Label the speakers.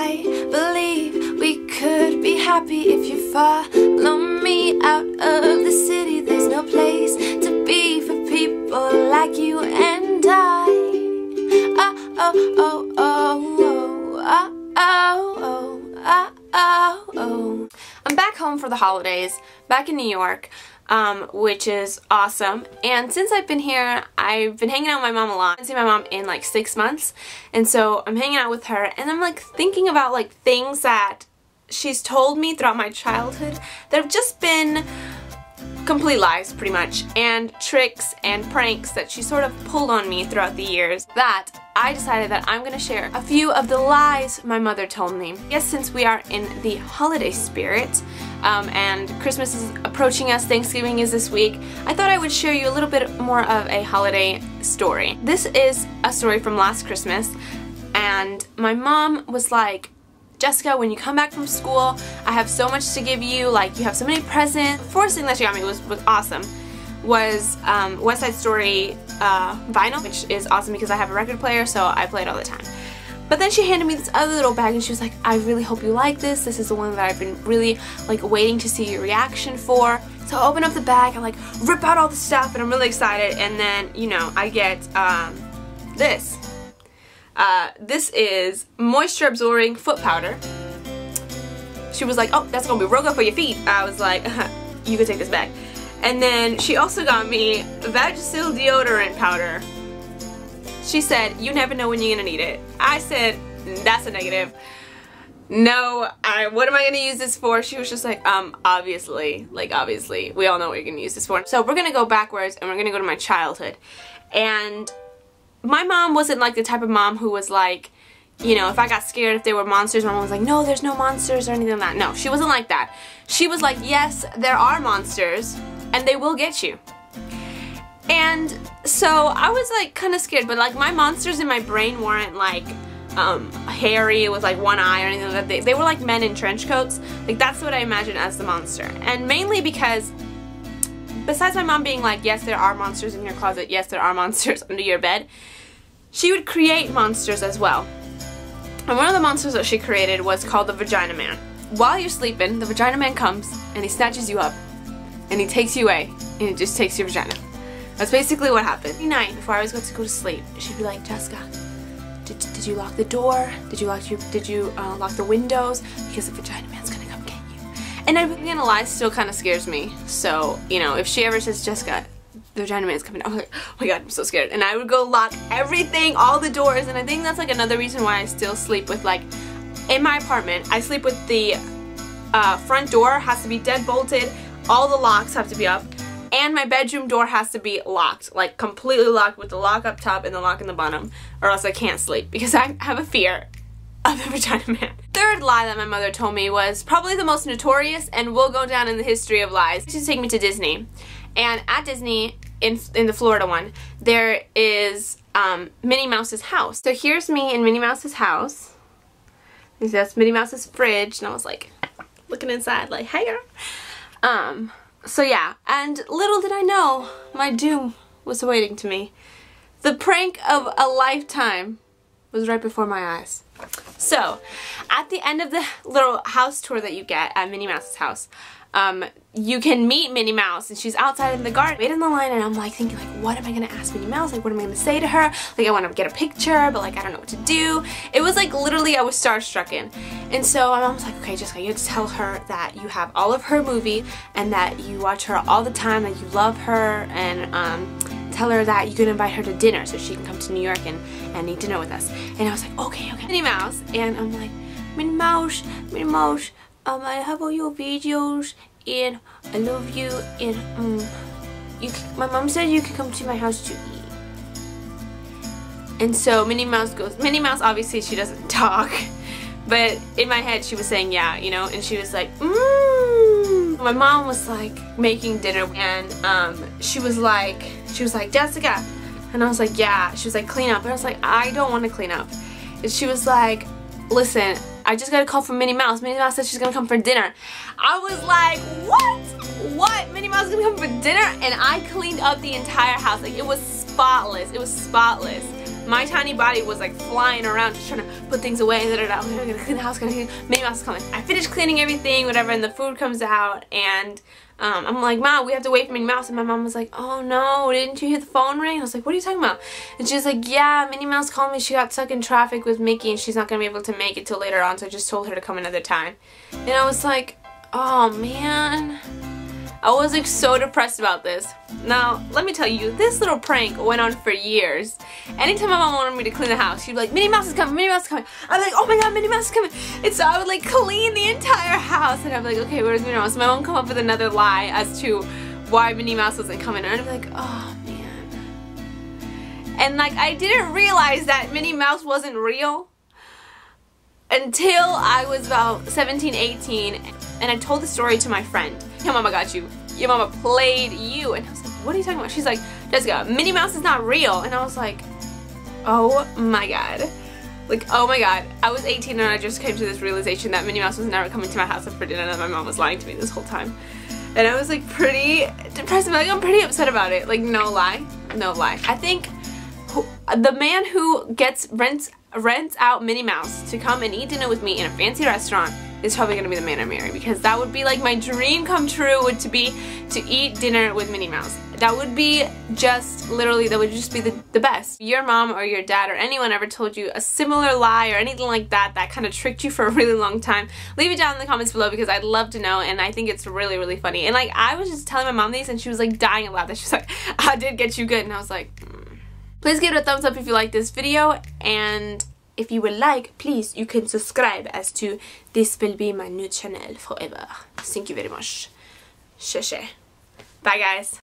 Speaker 1: I believe we could be happy if you follow me out of the city. There's no place to be for people like you and I. Oh, oh, oh, oh, oh, oh, oh, oh, oh. I'm back home for the holidays, back in New York. Which is awesome. And since I've been here, I've been hanging out with my mom a lot. I haven't seen my mom in like 6 months, and so I'm hanging out with her, and I'm like thinking about like things that she's told me throughout my childhood that have just been complete lies pretty much, and tricks and pranks that she sort of pulled on me throughout the years, that I decided that I'm gonna share a few of the lies my mother told me. Yes, since we are in the holiday spirit, and Christmas is approaching us, Thanksgiving is this week, I thought I would share you a little bit more of a holiday story. This is a story from last Christmas, and my mom was like, Jessica, when you come back from school, I have so much to give you, like you have so many presents. The first thing that she got me was awesome, was West Side Story vinyl, which is awesome because I have a record player, so I play it all the time. But then she handed me this other little bag and she was like, I really hope you like this. This is the one that I've been really like waiting to see your reaction for. So I open up the bag, I like rip out all the stuff, and I'm really excited, and then, you know, I get this. This is moisture absorbing foot powder. She was like, oh, that's gonna be real good for your feet. I was like, you can take this back. And then she also got me Vagisil deodorant powder. She said, you never know when you're gonna need it. I said, that's a negative. No, what am I gonna use this for? She was just like, obviously, we all know what you're gonna use this for. So we're gonna go backwards and we're gonna go to my childhood. And my mom wasn't like the type of mom who was like, you know, if I got scared if there were monsters, my mom was like, no, there's no monsters or anything like that. No, she wasn't like that. She was like, yes, there are monsters and they will get you. And so I was like kind of scared, but like my monsters in my brain weren't like hairy with like one eye or anything like that. They were like men in trench coats. Like that's what I imagine as the monster. And mainly because besides my mom being like, yes, there are monsters in your closet, yes, there are monsters under your bed, she would create monsters as well. And one of the monsters that she created was called the Vagina Man. While you're sleeping, the Vagina Man comes and he snatches you up and he takes you away and he just takes your vagina. That's basically what happened. Every night before I was going to go to sleep, she'd be like, Jessica, did you lock the door? Did you lock the windows? Because the Vagina Man's gonna come get you. And I'm not gonna lie, still kind of scares me. So, you know, if she ever says, Jessica, the Vagina Man's coming, I'm like, oh my god, I'm so scared. And I would go lock everything, all the doors, and I think that's like another reason why I still sleep with, like, in my apartment, I sleep with the front door has to be dead bolted, all the locks have to be up, and my bedroom door has to be locked, like completely locked with the lock up top and the lock in the bottom, or else I can't sleep because I have a fear of the Vagina Man. Third lie that my mother told me was probably the most notorious and will go down in the history of lies. She used to take me to Disney, and at Disney, in the Florida one, there is Minnie Mouse's house. So here's me in Minnie Mouse's house. That's Minnie Mouse's fridge, and I was like looking inside like, hey girl. So yeah, and little did I know my doom was awaiting to me. The prank of a lifetime was right before my eyes. So, at the end of the little house tour that you get at Minnie Mouse's house, you can meet Minnie Mouse, and she's outside in the garden. I wait in the line, and I'm like thinking, like, what am I gonna ask Minnie Mouse? Like, what am I gonna say to her? Like, I want to get a picture, but like, I don't know what to do. It was like literally I was starstruck in. And so my mom was like, okay, Jessica, you have to tell her that you have all of her movies and that you watch her all the time, that you love her, and tell her that you can invite her to dinner so she can come to New York and eat dinner with us. And I was like, okay, Minnie Mouse. And I'm like, Minnie Mouse, I have all your videos, and I love you, and my mom said you could come to my house to eat. And so Minnie Mouse goes, Minnie Mouse, obviously she doesn't talk, but in my head she was saying yeah, you know, and she was like, My mom was like making dinner, and she was like, Jessica, and I was like, yeah. She was like, clean up, and I was like, I don't want to clean up. And she was like, listen, I just got a call from Minnie Mouse. Minnie Mouse said she's gonna come for dinner. I was like, what? What? Minnie Mouse is gonna come for dinner? And I cleaned up the entire house. Like, it was spotless. It was spotless.
Speaker 2: my tiny body was like flying around just trying to put things away. I'm gonna clean the house, Minnie Mouse is coming. I finished cleaning everything, whatever, and the food comes out, and I'm like, Mom, we have to wait for Minnie Mouse. And my mom was like, oh no, didn't you hear the phone ring? I was like, what are you talking about? And she's like, yeah, Minnie Mouse called me. She got stuck in traffic with Mickey and she's not going to be able to make it till later on, so I just told her to come another time. And I was like, oh man. I was like so depressed about this. Now, let me tell you, this little prank went on for years. Anytime my mom wanted me to clean the house, she'd be like, Minnie Mouse is coming, Minnie Mouse is coming. I'd be like, oh my god, Minnie Mouse is coming. And so I would like clean the entire house and I'd be like, okay, where's Minnie Mouse? My mom would come up with another lie as to why Minnie Mouse wasn't coming. And I'd be like, oh man. And like, I didn't realize that Minnie Mouse wasn't real until I was about 17, 18, and I told the story to my friend. Your mama got you. Your mama played you. And I was like, what are you talking about? She's like, Jessica, Minnie Mouse is not real. And I was like, oh my god. Like, oh my god. I was 18 and I just came to this realization that Minnie Mouse was never coming to my house for dinner and that my mom was lying to me this whole time. And I was like pretty depressed. Like, I'm pretty upset about it. Like, no lie. No lie. I think the man who rents out Minnie Mouse to come and eat dinner with me in a fancy restaurant is probably gonna be the man I marry, because that would be like my dream come true, would to be to eat dinner with Minnie Mouse. That would be just literally, that would just be the best. Your mom or your dad or anyone ever told you a similar lie or anything like that that kind of tricked you for a really long time, leave it down in the comments below, because I'd love to know, and I think it's really, really funny. And like, I was just telling my mom these and she was like dying about this. She was like, I did get you good. And I was like, Please give it a thumbs up if you like this video, and if you would like, please, you can subscribe, as to this will be my new channel forever. Thank you very much. Bye guys.